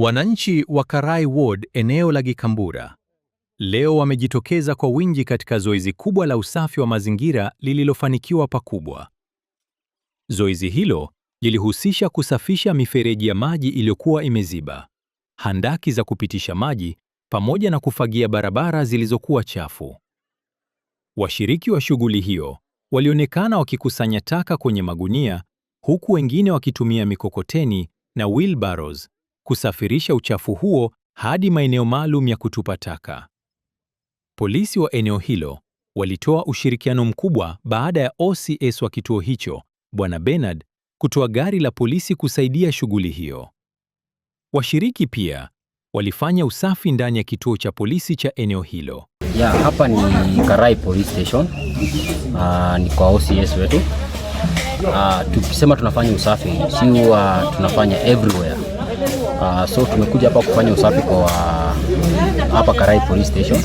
Wananchi wa Karai Ward, eneo la Gikambura, leo wamejitokeza kwa wingi katika zoezi kubwa la usafi wa mazingira lililofanikiwa pakubwa. Zoezi hilo lilihusisha kusafisha mifereji ya maji iliyokuwa imeziba, handaki za kupitisha maji, pamoja na kufagia barabara zilizokuwa chafu. Washiriki wa shughuli hiyo walionekana wakikusanya taka kwenye magunia, huku wengine wakitumia mikokoteni na wheelbarrows kusafirisha uchafu huo hadi maeneo maalum ya kutupa taka. Polisi wa eneo hilo walitoa ushirikiano mkubwa baada ya OCS wa kituo hicho, Bwana Bernard, kutoa gari la polisi kusaidia shughuli hiyo. Washiriki pia walifanya usafi ndani ya kituo cha polisi cha eneo hilo. Hapa ni Karai Police Station. Ni kwa OCS wetu. Tukisema tunafanya usafi, si tunafanya everywhere. So tumekuja hapa kufanya usafi kwa hapa Karai Police Station,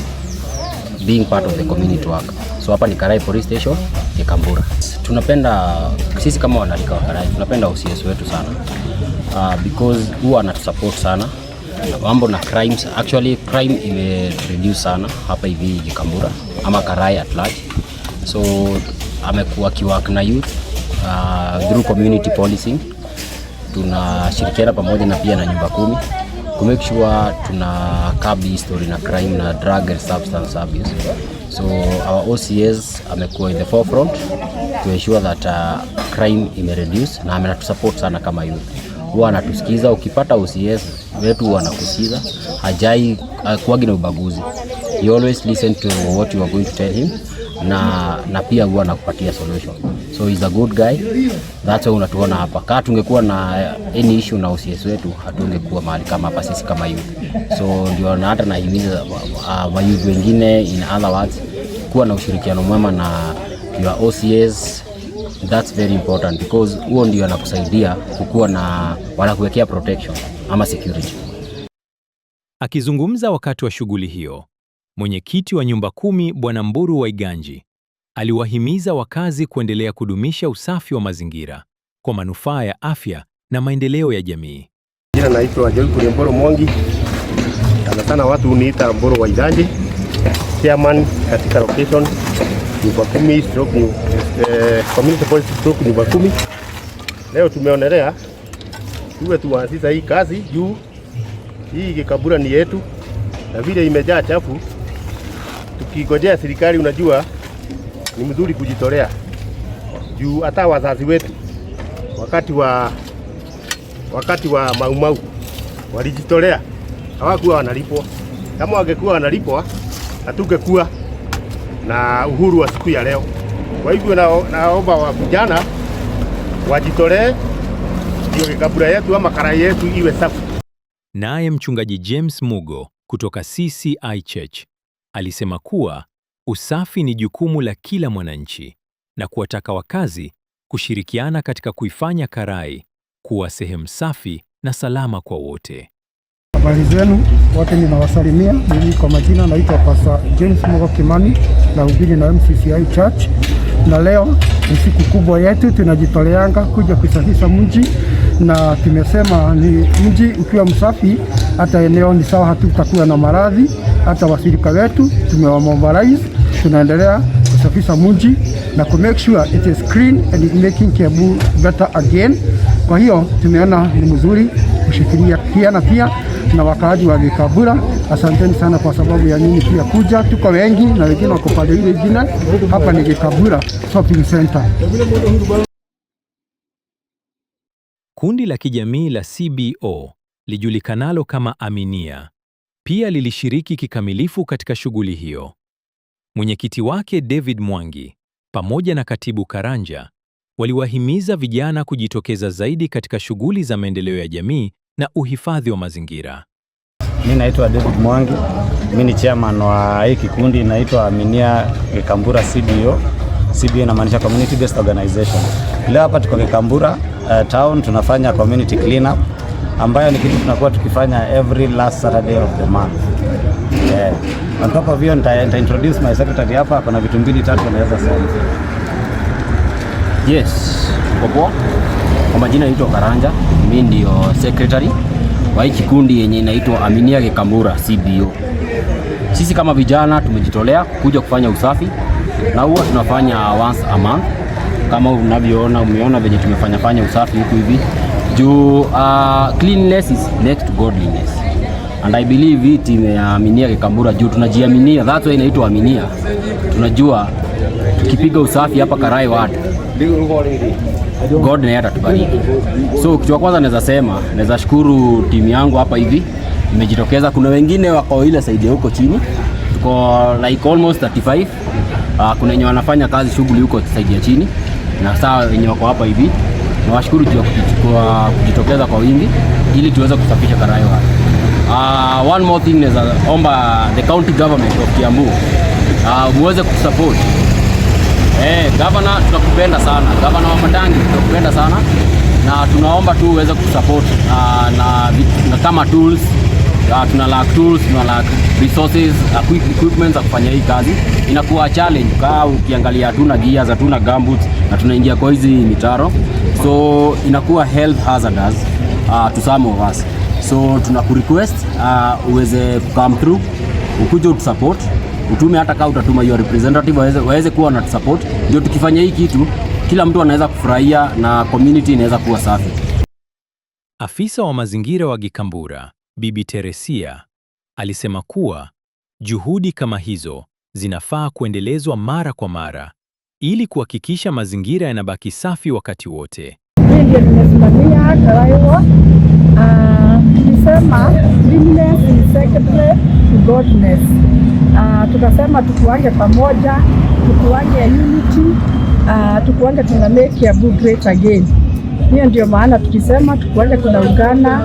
being part of the community work. So hapa ni Karai Police Station, Gikambura. Tunapenda sisi kama wanalika wa Karai, tunapenda OCS wetu sana. Because huwa anatusupport sana. Mambo na crimes, actually crime ime-reduce sana hapa hivi Gikambura ama Karai at large. So amekuwa kiwork na youth through community policing. Tunashirikiana pamoja na pia na nyumba 10 to make sure tuna curb history na crime na drug and substance abuse. So our OCS amekuwa in the forefront to ensure that crime ime-reduce na amenatusupport sana kama youth. Huwa anatusikiza, ukipata OCS wetu huwa anakusikiza, hajai kuagi na ubaguzi. He always listen to what you are going to tell him na pia huwa anakupatia solution. So he's a good guy. That's why unatuona hapa. Kama tungekuwa na any issue na OCS wetu, hatungekuwa mahali kama hapa sisi kama youth. So ndio na hata nahimiza youth wengine, in other words, kuwa na ushirikiano mwema na your OCS. That's very important because huo ndio anakusaidia kukuwa na wanakuwekea protection ama security. Akizungumza wakati wa shughuli hiyo, mwenyekiti wa nyumba 10 Bwana Mburu Waiganji aliwahimiza wakazi kuendelea kudumisha usafi wa mazingira kwa manufaa ya afya na maendeleo ya jamii. Jina naitwa Joyful Mburu Mwangi. Sana watu uniita Mburu Waiganji, chairman katika location nyumba 10 stroke community police stroke nyumba 10. Leo tumeonelea tuwe tuanzisha hii kazi juu hii Gikambura ni yetu na vile imejaa chafu. Tukigojea serikali, unajua ni mzuri kujitolea juu hata wazazi wetu wakati wa Maumau walijitolea, hawakuwa wanalipwa. Kama wangekuwa wanalipwa, hatungekuwa na uhuru wa siku ya leo. Kwa hivyo naomba wa vijana wajitolee ndio Gikambura yetu ama Karai yetu iwe safi. Naye mchungaji James Mugo kutoka CCI Church alisema kuwa usafi ni jukumu la kila mwananchi na kuwataka wakazi kushirikiana katika kuifanya Karai kuwa sehemu safi na salama kwa wote. Habari zenu wote, ninawasalimia. Mimi kwa majina naitwa Pastor James Mugo Kimani na hubiri na MCCI Church, na leo ni siku kubwa yetu, tunajitoleanga kuja kusafisha mji, na tumesema ni mji ukiwa msafi hata eneo ni sawa, hatutakuwa na maradhi. Hata washirika wetu tumewamobilize, tunaendelea kusafisha mji na ku make sure it is clean and making Kiambu better again. Kwa hiyo tumeona ni mzuri kushirikiana pia na wakaaji wa Gikambura. Asanteni sana kwa sababu ya nyinyi pia kuja, tuko wengi na wengine wako pale ile jina. Hapa ni Gikambura Shopping Center. Kundi la kijamii la CBO lijulikanalo kama Aminia pia lilishiriki kikamilifu katika shughuli hiyo. Mwenyekiti wake David Mwangi pamoja na katibu Karanja waliwahimiza vijana kujitokeza zaidi katika shughuli za maendeleo ya jamii na uhifadhi wa mazingira. Mimi naitwa David Mwangi, mimi ni chairman wa hii kikundi inaitwa Aminia Gikambura CBO. CBO inamaanisha Community Based Organization. Leo hapa tuko Gikambura town, tunafanya community clean up ambayo ni kitu tunakuwa tukifanya every last Saturday of the month. On top of hiyo nita introduce my secretary hapa, kuna vitu 2-3 naweza sema. Yes, kwa majina naitwa Karanja, mimi ndio secretary wa hii kikundi yenye inaitwa Aminia Gikambura CBO. Sisi kama vijana tumejitolea kuja kufanya usafi na huwa tunafanya once a month. Kama unavyoona, umeona venye tumefanya usafi huku hivi. Juu cleanliness is next to godliness. And I believe hii timu ya Aminia Gikambura juu tunajiaminia, that's why inaitwa Aminia. Tunajua tukipiga usafi hapa Karai ward, God naye atatubariki. So kitu cha kwanza naweza shukuru timu yangu hapa hivi imejitokeza. Kuna wengine wako ile side huko chini, tuko like almost 35. Kuna wenye wanafanya kazi shughuli huko side ya chini, na saa wenye wako hapa hivi. Nawashukuru kwa kujitokeza kwa wingi ili tuweze kusafisha Karai ward. One more thing, naweza omba the county government of Kiambu muweze kusupport. Governor tunakupenda sana, Governor wa Matangi tunakupenda sana, na tunaomba tu uweze kusupport na kama tools, tuna lack resources, equipment za kufanya hii kazi. Inakuwa challenge kama ukiangalia hatuna gears, hatuna gumboots na tunaingia kwa hizi mitaro, so inakuwa health hazardous to some of us. So tunakurequest uweze come through, ukuje utusupport, utume hata kama utatuma your representative waweze kuwa na support, ndio tukifanya hii kitu kila mtu anaweza kufurahia na community inaweza kuwa safi. Afisa wa mazingira wa Gikambura, Bibi Teresia, alisema kuwa juhudi kama hizo zinafaa kuendelezwa mara kwa mara ili kuhakikisha mazingira yanabaki safi wakati wote. Ndio tumesimamia Karai ward. Tulisema cleanliness is secondary to godliness. Tukasema tukuange pamoja, tukuange unity, tukuange tuna make Kiambu great again. Hiyo ndio maana tulisema tukuange tunaungana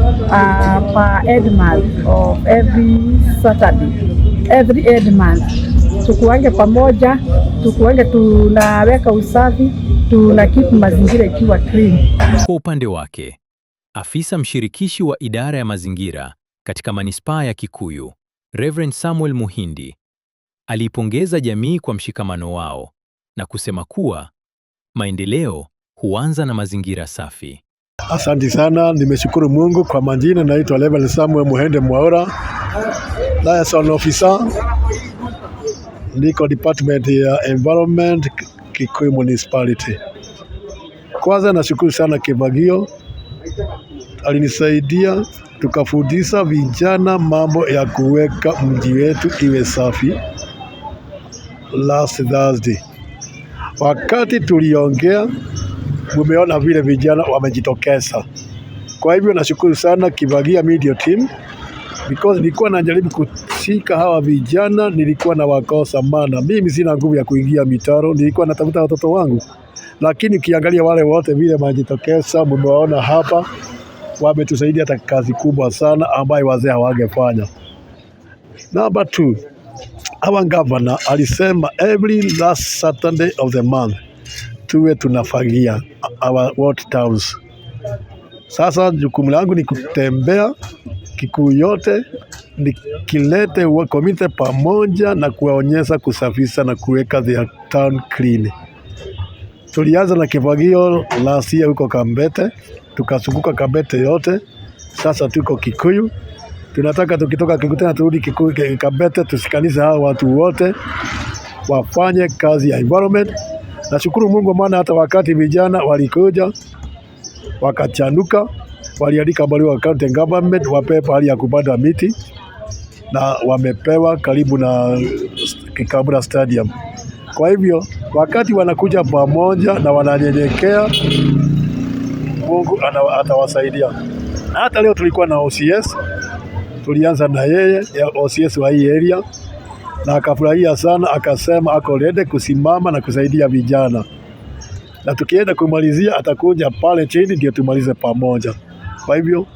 pa Eid month of every Saturday, every Eid month. Tukuange pamoja, tukuange tunaweka usafi, tuna keep mazingira ikiwa clean. Kwa upande wake, afisa mshirikishi wa idara ya mazingira katika manispaa ya Kikuyu, Reverend Samuel Muhindi, aliipongeza jamii kwa mshikamano wao na kusema kuwa maendeleo huanza na mazingira safi. Asante sana, nimeshukuru Mungu. Kwa majina naitwa Reverend Samuel Muhindi Mwaura, liaison officer, niko department ya environment Kikuyu municipality. Kwanza nashukuru sana Kibagio, alinisaidia tukafundisha vijana mambo ya kuweka mji wetu iwe safi. Last Thursday wakati tuliongea, mumeona vile vijana wamejitokeza. Kwa hivyo nashukuru sana Kibagia media team, because nilikuwa najaribu kushika hawa vijana, nilikuwa na wakosa maana mimi sina nguvu ya kuingia mitaro, nilikuwa natafuta watoto wangu. Lakini ukiangalia wale wote vile wamejitokeza, mumewaona hapa, wametusaidia hata kazi kubwa sana ambayo wazee hawangefanya. Number 2, our governor alisema every last Saturday of the month tuwe tunafagia our ward towns. Sasa jukumu langu ni kutembea Kikuyu yote, nikilete community pamoja na kuwaonyesha kusafisha na kuweka their town clean. Tulianza na Kibagio last year huko Kambete, tukazunguka Kambete yote. Sasa tuko Kikuyu, tunataka tukitoka Kikuyu tena turudi Kikuyu Kambete, tusikanize hao watu wote wafanye kazi ya environment. Nashukuru Mungu maana hata wakati vijana walikuja wakachanuka, waliandika barua county government wapewe pahali ya kupanda miti, na wamepewa karibu na Kikambura Stadium. Kwa hivyo wakati wanakuja pamoja na wananyenyekea, Mungu atawasaidia. Hata leo tulikuwa na OCS, tulianza na yeye ya OCS wa hii area, na akafurahia sana, akasema ako ready kusimama na kusaidia vijana, na tukienda kumalizia atakuja pale chini ndio tumalize pamoja. Kwa hivyo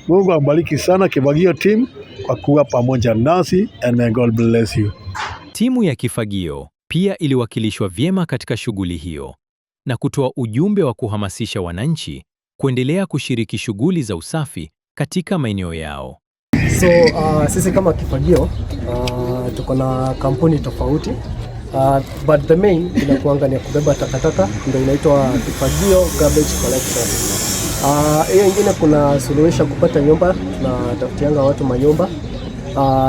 Mungu ambariki sana Kibagio team kwa kuwa pamoja nasi, and may God bless you. Timu ya Kifagio pia iliwakilishwa vyema katika shughuli hiyo na kutoa ujumbe wa kuhamasisha wananchi kuendelea kushiriki shughuli za usafi katika maeneo yao. So sisi kama Kifagio tuko na kampuni tofauti, but the main inakuanga ni kubeba takataka, ndio inaitwa Kifagio Garbage Collection. Hiyo ingine kuna suluhisho kupata nyumba, tunatafutianga watu manyumba.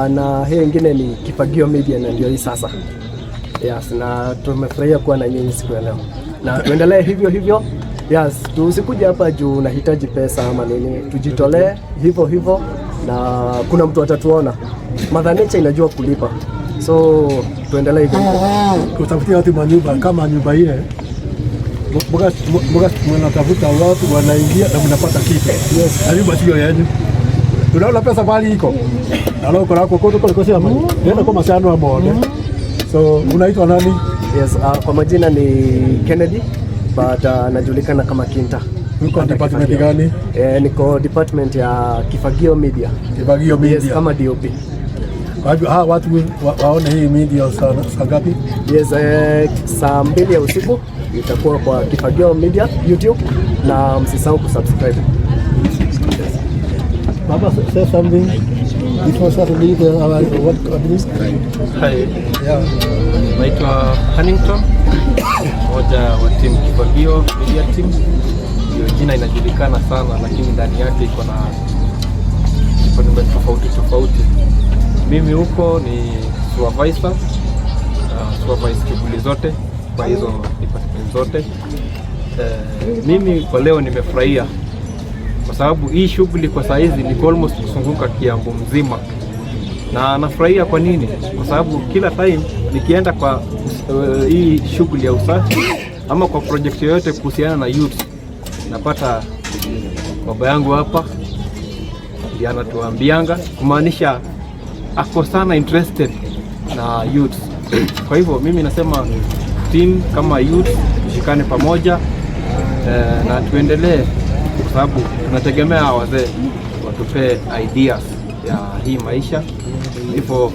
Na hiyo ingine ni Kifagio Media, na ndio hii sasa. Yes, na tumefurahia kuwa na nyinyi siku ya leo. Na tuendelee hivyo hivyo. Yes, tusikuja hapa juu nahitaji pesa ama nini. Tujitolee hivyo hivyo na kuna mtu atatuona. Mother Nature inajua kulipa. So tuendelee hivyo. Kutafutia watu manyumba kama nyumba ile. Mboga mnatafuta watu wanaingia na mnapata kitu. Yes, nyumba sio yenu. Unaona pesa bali iko. Na leo kuna kwa sema nenda kwa masano wa mode. So unaitwa nani? Yes, kwa majina ni Kennedy, but najulikana kama Kinta. Uko department gani? Niko department ya Kifagio Media. Kifagio Media. Yes, kama DOP. Kwa hivyo watu waone hii media saa ngapi? Yes, saa 2 ya usiku itakuwa kwa Kifagio Media YouTube, na msisahau kusubscribe. Baba, say something before starting what this? Hi. Yeah. Naitwa Huntington, mmoja wa timu Kifagio Media Team. Hiyo jina inajulikana sana, lakini ndani yake iko na department tofauti. Mimi huko ni supervisor, supervise shughuli zote kwa hizo department zote. Mimi kwa leo nimefurahia kwa sababu hii shughuli kwa saa hizi ni almost kusunguka Kiambu mzima, na nafurahia. Kwa nini? Kwa sababu kila time nikienda kwa hii shughuli ya usafi ama kwa project yoyote kuhusiana na youth, napata baba yangu hapa ndiye anatuambianga, kumaanisha ako sana interested na youth. Kwa hivyo mimi nasema team kama youth tushikane pamoja na tuendelee, kwa sababu tunategemea wazee watupe ideas ya hii maisha. Hivyo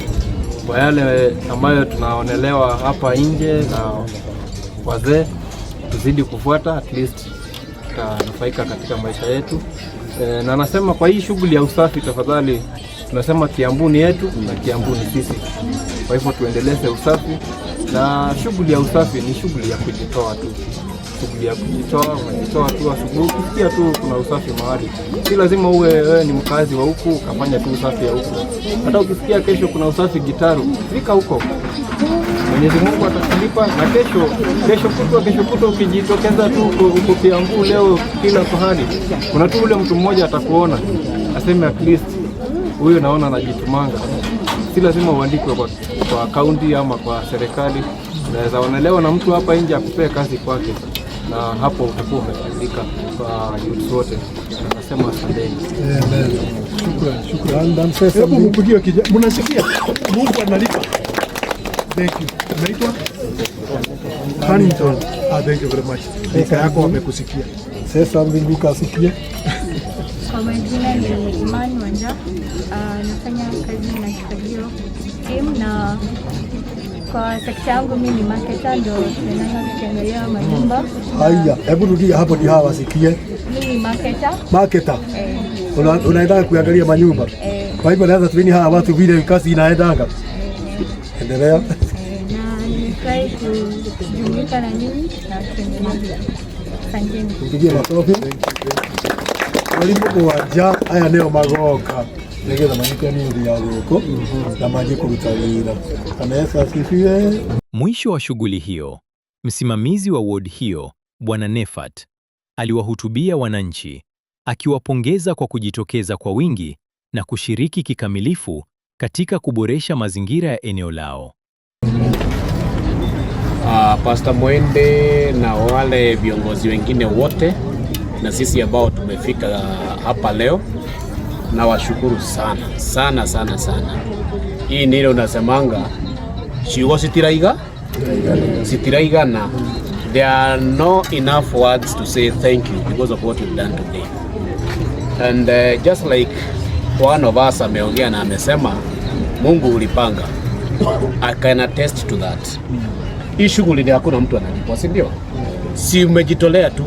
kwa yale ambayo tunaonelewa hapa nje na wazee, tuzidi kufuata, at least tutanufaika katika maisha yetu. Na nasema kwa hii shughuli ya usafi, tafadhali, tunasema Kiambu ni yetu na Kiambu ni sisi. Kwa hivyo tuendeleze usafi, na shughuli ya usafi ni shughuli ya kujitoa tu. Shughuli ya kujitoa, unajitoa tu asubuhi, ukisikia tu kuna usafi mahali. Si lazima wewe ni mkazi wa huku ukafanya tu usafi ya huku. Hata ukisikia kesho kuna usafi Gitaru, fika huko. Mwenyezi Mungu atakulipa, na kesho kutwa ukijitokeza tu huko Kiambu leo kila pahali, kuna tu ule mtu mmoja atakuona aseme at least huyu naona anajitumanga. Si lazima uandikwe kwa kaunti ama kwa serikali. Unaweza onelewa na mtu hapa nje akupee kazi kwake, na hapo utakuwa umefaidika kwa youth wote. Nasema asanteni. Shukrani. Sasa mpigie kijana. Mnasikia? Mungu analipa. Thank you. Unaitwa? Huntington. Thank you very much. Nika yako wamekusikia. Say something ukasikia. Kwa majina ni Imani Wanja. Nafanya kazi na Kifagio team, na kwa sekta yangu mimi ni marketer, ndio tunaangalia majumba. Haya, hebu rudia hapo ndio hawa wasikie. Mimi ni marketer. Marketer. Unaenda kuangalia manyumba. Kwa hivyo naweza tuini hawa watu vile kazi inaendaga. Endelea. Na nilifurahi kujumuika na nyinyi na kuendelea. Asanteni. Mpigie makofi. Walimu wanja aya neo magoka. Nigeza manyiko ni uri ya guko na majiko rutawira. Anaweza asifiwe. Mwisho wa shughuli hiyo, msimamizi wa ward hiyo, Bwana Nefat, aliwahutubia wananchi akiwapongeza kwa kujitokeza kwa wingi na kushiriki kikamilifu katika kuboresha mazingira ya eneo lao. Pastor Mwende na wale viongozi wengine wote na sisi ambao tumefika hapa leo, na washukuru sana. Hii ndio unasemanga chigo sitiraigana. There are no enough words to say thank you because of what you've done today. And just like one of us ameongea na amesema Mungu ulipanga. I can attest to that. Hii shughuli ni hakuna mtu analipwa, si ndio? Si umejitolea tu.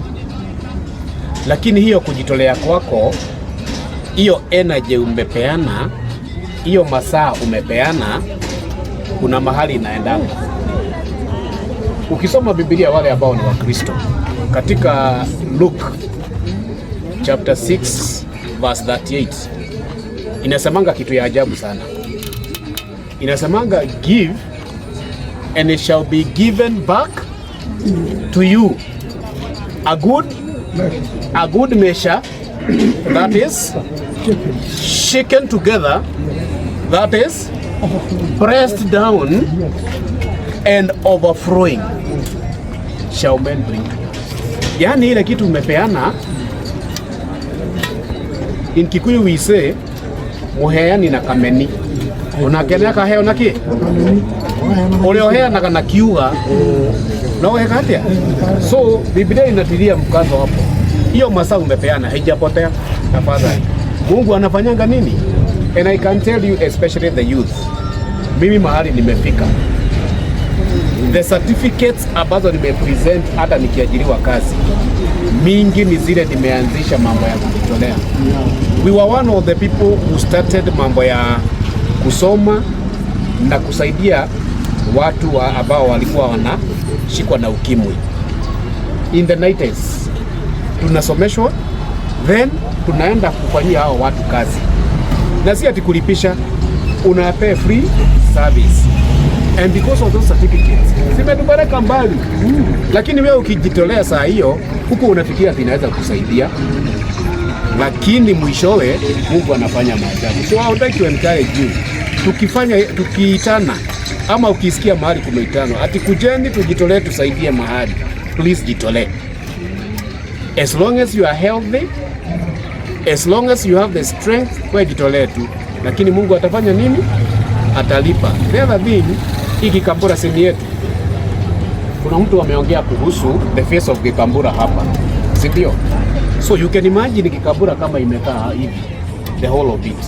Lakini hiyo kujitolea kwako, hiyo energy umepeana, hiyo masaa umepeana, kuna mahali inaendanga. Ukisoma Biblia, wale ambao ni Wakristo, katika Luke chapter 6 verse 38 inasemanga kitu ya ajabu sana. Inasemanga give and it shall be given back to you a good measure, that is shaken together, that is pressed down and overflowing shall men bring to you. Yani ile kitu umepeana, in Kikuyu we say muheani na kameni, unakenea kaheo na ki ulioheana kana kiuga na weka atia. So Biblia inatilia mkazo hapo, hiyo masaa umepeana haijapotea. Tafadhali, Mungu anafanyanga nini? And I can tell you, especially the youth, mimi mahali nimefika, the certificates ambazo nimepresent hata nikiajiriwa kazi mingi ni zile nimeanzisha mambo ya kujitolea. We were one of the people who started mambo ya kusoma na kusaidia watu ambao walikuwa wanashikwa na ukimwi. In the 90s tunasomeshwa, then tunaenda kufanyia hao watu kazi, na si ati kulipisha, unapea free service. And because of those certificates zimetubaraka mbali. Lakini wewe ukijitolea saa hiyo huko unafikiria ati inaweza kusaidia, lakini mwishowe Mungu anafanya maajabu. So I would like to encourage you, tukiitana ama ukisikia mahali kumeitana ati kujeni tujitolee tusaidie mahali, please jitolee. As long as you are healthy, as long as you have the strength, wewe jitolee tu, lakini Mungu atafanya nini? Atalipa. The other thing, hii Kambura semi yetu, kuna mtu ameongea kuhusu the face of Kambura hapa, si ndio? So you can imagine Kambura kama imekaa hivi, the whole of it,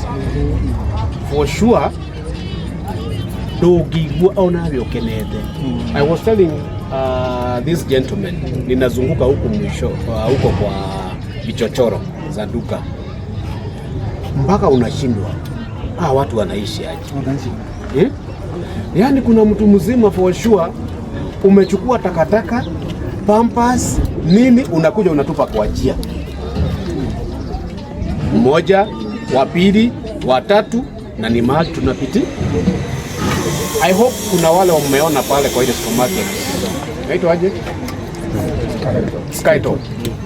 for sure dogigwa onavyo kenete. I was telling this gentleman, ninazunguka huku mwisho huko kwa vichochoro za duka, mpaka unashindwa watu wanaishi aje? Yani kuna mtu mzima for sure, umechukua takataka, pampers, nini, unakuja unatupa kwa njia. Mmoja, wa pili, wa tatu, na ni mahali tunapiti. I hope kuna wale wameona pale kwa ile supermarket. Naitwa aje? Skytop.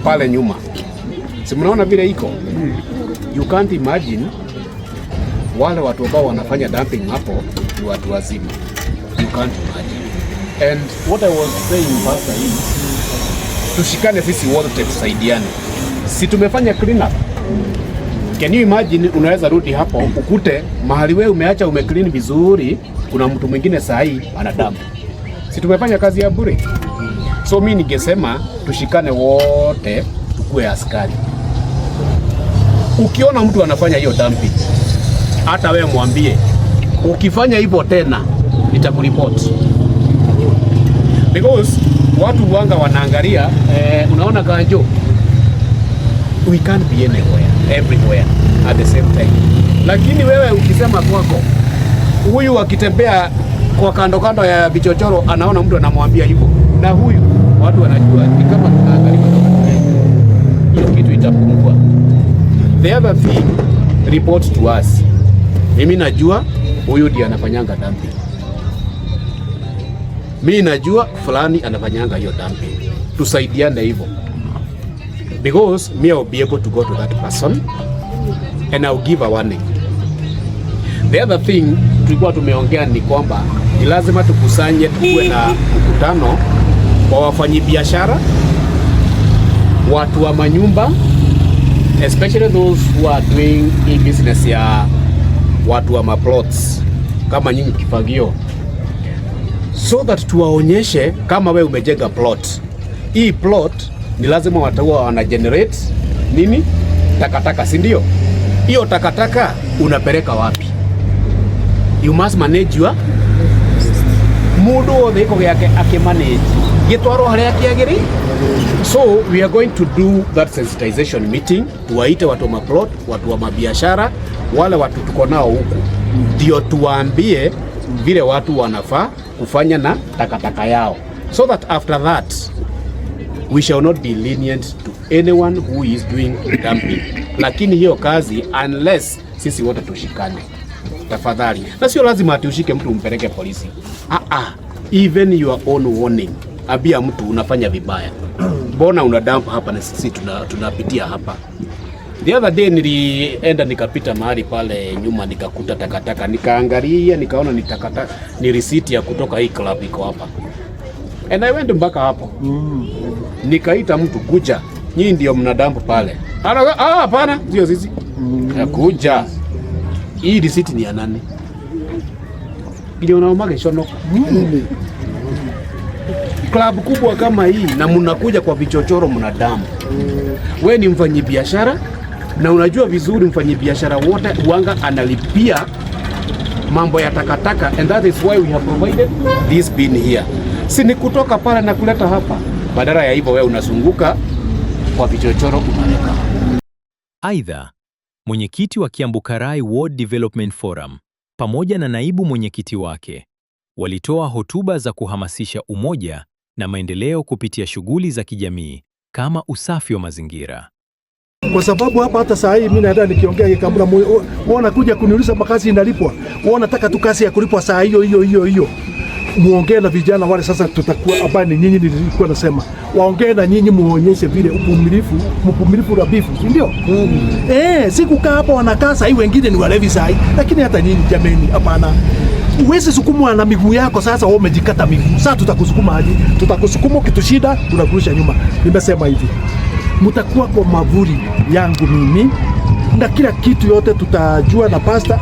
Pale nyuma. Si mnaona vile iko? You can't imagine wale watu ambao wanafanya dumping hapo ni watu wazima. You can't imagine. And what I was saying pastor is, tushikane sisi wote tusaidiane. Si tumefanya clean up. Can you imagine unaweza rudi hapo ukute mahali wewe umeacha umeclean vizuri, kuna mtu mwingine saa hii anadamu. Si tumefanya kazi ya bure? So mimi ningesema tushikane wote tukue askari. Ukiona mtu anafanya hiyo dumping, hata wewe mwambie, ukifanya hivyo tena nitakuripoti. Because watu wanga wanaangalia, unaona Kanjo, we can't be everywhere at the same time. Lakini wewe ukisema kwako, huyu akitembea kwa kando kando ya vichochoro anaona mtu anamwambia hivyo, na huyu watu wanajua ni kama tunaangalia, hiyo kitu itapungua. The other thing, report to us. Mimi najua huyu ndiye anafanyanga dumping. Mimi najua fulani anafanyanga hiyo dumping. Tusaidiane hivyo. Because me I'll be able to go to that person and I'll give a warning. The other thing tulikuwa tumeongea ni kwamba ni lazima tukusanye, tuwe na mkutano kwa wafanyabiashara, watu wa manyumba, especially those who are doing business ya watu wa maplots kama nyinyi Kifagio, so that tuwaonyeshe kama we umejenga plot. Hii plot ni lazima watu wana generate nini? Takataka, si ndio? Hiyo takataka unapeleka wapi? You must manage your mudu othe iko yake akimanage gitwaro haria kiagiri. So we are going to do that sensitization meeting, tuwaite watu wa maplot, watu wa mabiashara, wale watu tuko nao huku, ndio tuwaambie vile watu wanafaa kufanya na takataka yao, so that after that we shall not be lenient to anyone who is doing dumping. Lakini hiyo kazi unless sisi wote tushikane, tafadhali. Na sio lazima atushike mtu umpeleke polisi. Even your own warning. Abia mtu unafanya vibaya. Mbona una dump hapa na sisi tunapitia hapa. The other day nilienda nikapita mahali pale nyuma nikakuta takataka, nikaangalia nikaona ni takataka, ni receipt ya kutoka hii club iko hapa. And I went mpaka hapo. Nikaita mtu kuja. Nyinyi ndio mnadampo pale. Hapana, sio sisi. Kuja. Hii receipt ni ya nani? Ndio unaomaga shono. Club kubwa kama hii na mnakuja kwa vichochoro mnadampo. Wewe ni mfanyabiashara na unajua vizuri mfanyabiashara wote huanga analipia mambo ya takataka, and that is why we have provided this bin here. Si ni kutoka pale na kuleta hapa. Badala ya hivyo wewe unazunguka kwa vichochoro unaleta. Aidha, mwenyekiti wa Kiambu-Karai Ward Development Forum pamoja na naibu mwenyekiti wake walitoa hotuba za kuhamasisha umoja na maendeleo kupitia shughuli za kijamii kama usafi wa mazingira. Kwa sababu hapa hata saa hii mimi naenda nikiongea Kikambura, muona kuja kuniuliza makazi inalipwa. Wao nataka tu kazi ya kulipwa saa hiyo. Muongee na vijana wale sasa tutakuwa hapa ni nyinyi nilikuwa nasema. Waongee na nyinyi muonyeshe vile mpumilifu rabifu, si ndio? Siku kaa hapa wanakaa saa hii wengine ni walevi saa hii. Lakini hata nyinyi jameni hapana. Uwezi sukumwa na miguu yako sasa wewe umejikata miguu. Sasa tutakusukuma aje? Tutakusukuma ukitushida tunakurusha nyuma. Nimesema hivi. Mtakuwa kwa mavuli yangu mimi na kila kitu yote tutajua na pasta.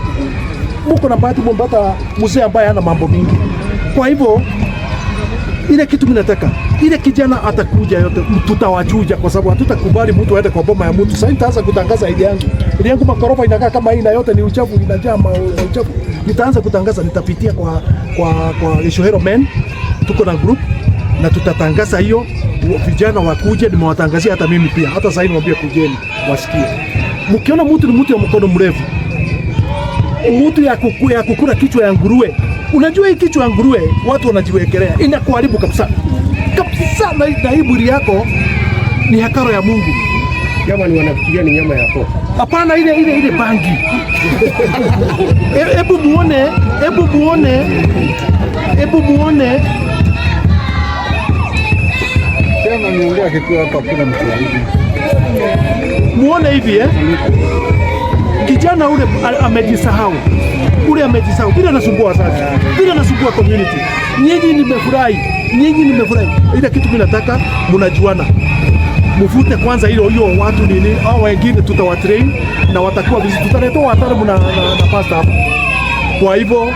Muko na bahati mbata mzee ambaye hana mambo mingi. Kwa hivyo ile kitu mimi nataka ile kijana atakuja yote tutawachuja, kwa sababu hatutakubali mtu aende kwa boma ya mtu. Sasa nitaanza kutangaza ile yangu makorofa inakaa kama hii na yote ni uchafu, inajaa uchafu. Nitaanza kutangaza, nitapitia kwa Ishohero Men, tuko na group na tutatangaza hiyo. Vijana wakuje, nimewatangazia hata mimi pia. Hata sasa niwaambie kujeni wasikie. Mkiona mtu ni mtu ya mkono mrefu, mtu ya kukula kichwa ya nguruwe. Unajua hii kichwa ya nguruwe watu wanajiwekelea, inakuharibu kabisa. Kabisa na hii buri yako ni hakaro ya Mungu. Kama ni wanafikiria ni nyama ya popo. Hapana, ile bangi. Hebu muone. Sema niongea kitu hapa kuna mtu hivi. Muone hivi kijana ule amejisahau. Bila nasumbua sasa. Bila nasumbua community. Nyinyi nimefurahi. Ile kitu mimi nataka mnajuana. Mfute kwanza hiyo watu nini au wengine tutawatrain na watakuwa vizuri. Tutaleta wataalamu na pasta hapa. Kwa hivyo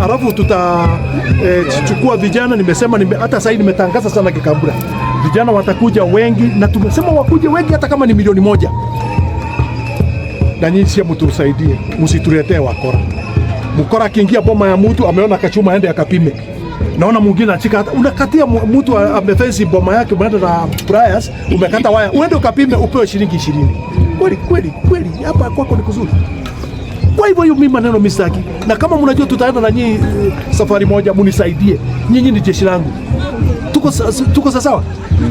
alafu tutachukua vijana. Nimesema hata sasa nimetangaza sana Kikambura. Vijana watakuja wengi na tumesema wakuje wengi hata kama ni 1,000,000. Na nyinyi sio mtusaidie, msituletee wakora. Mkora akiingia boma ya mtu ameona kachuma aende akapime. Naona mwingine achika hata unakatia mtu amefence boma yake umeenda na pliers, umekata waya. Uende ukapime upewe shilingi 20. Kweli hapa kwako ni kuzuri. Kwa hivyo mimi maneno mistaki. Na kama mnajua tutaenda na nyinyi safari moja, munisaidie. Nyinyi ni jeshi langu. Tuko sawa?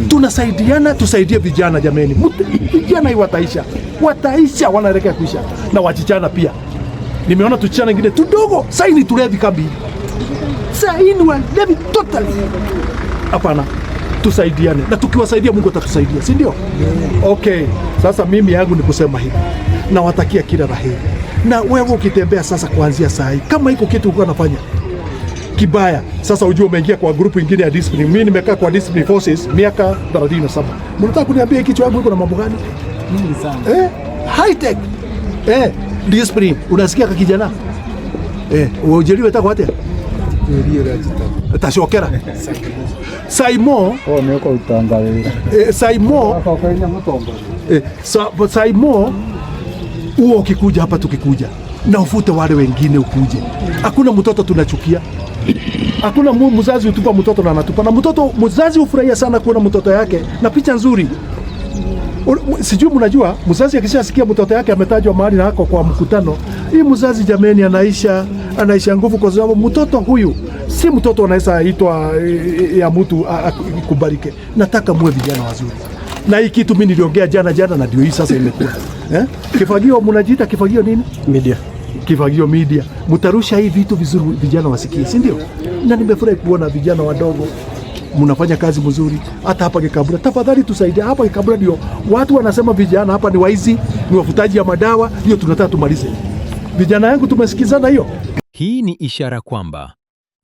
Tunasaidiana, tusaidie vijana jameni. Vijana hii wataisha wanaelekea kuisha. Na wachichana pia. Nimeona tuchichana wengine tudogo, sasa ni tulevi kambi. Sasa ni walevi totally. Hapana. Tusaidiane. Na tukiwasaidia Mungu atatusaidia, si ndio? Okay. Sasa mimi yangu ni kusema hivi. Na watakia kila laheri. Na wewe ukitembea sasa kuanzia saa hii, kama iko kitu uko unafanya kibaya, sasa ujue umeingia kwa group nyingine ya discipline. Mimi nimekaa kwa discipline forces miaka 37. Mnataka kuniambia hiki kichwa changu iko na mambo gani? Mingi sana. High tech. Discipline. Unasikia kwa kijana? Ujeliwe tako hata? Ndio rajita. Tashokera. Saimo. Niko utangalia. Saimo. Saimo. Uo ukikuja hapa tukikuja na ufute wale wengine ukuje. Hakuna mtoto tunachukia. Hakuna mzazi utupa mtoto na anatupa. Na mzazi ufurahia sana kuona mtoto yake na picha nzuri. Sijui mnajua mzazi akishasikia mtoto yake ametajwa mahali na ako kwa mkutano, hii mzazi jameni anaisha nguvu, kwa sababu mtoto huyu si mtoto anaweza itwa ya mtu kubarike. Nataka muwe vijana wazuri. Na hii kitu mimi niliongea jana na ndio hii sasa imekuwa. Kifagio mnajiita kifagio nini? Media. Kifagio media. Mtarusha hii vitu vizuri vijana wasikie, si ndio? Na nimefurahi kuona vijana wadogo mnafanya kazi mzuri hata hapa Gikambura. Tafadhali tusaidie hapa Gikambura, ndio watu wanasema vijana hapa ni waizi, ni wafutaji ya madawa, hiyo tunataka tumalize. Vijana yangu tumesikizana hiyo. Hii ni ishara kwamba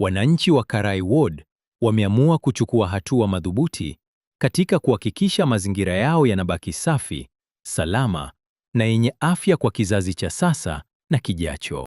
wananchi wa Karai Ward wameamua kuchukua hatua madhubuti katika kuhakikisha mazingira yao yanabaki safi, salama na yenye afya kwa kizazi cha sasa na kijacho.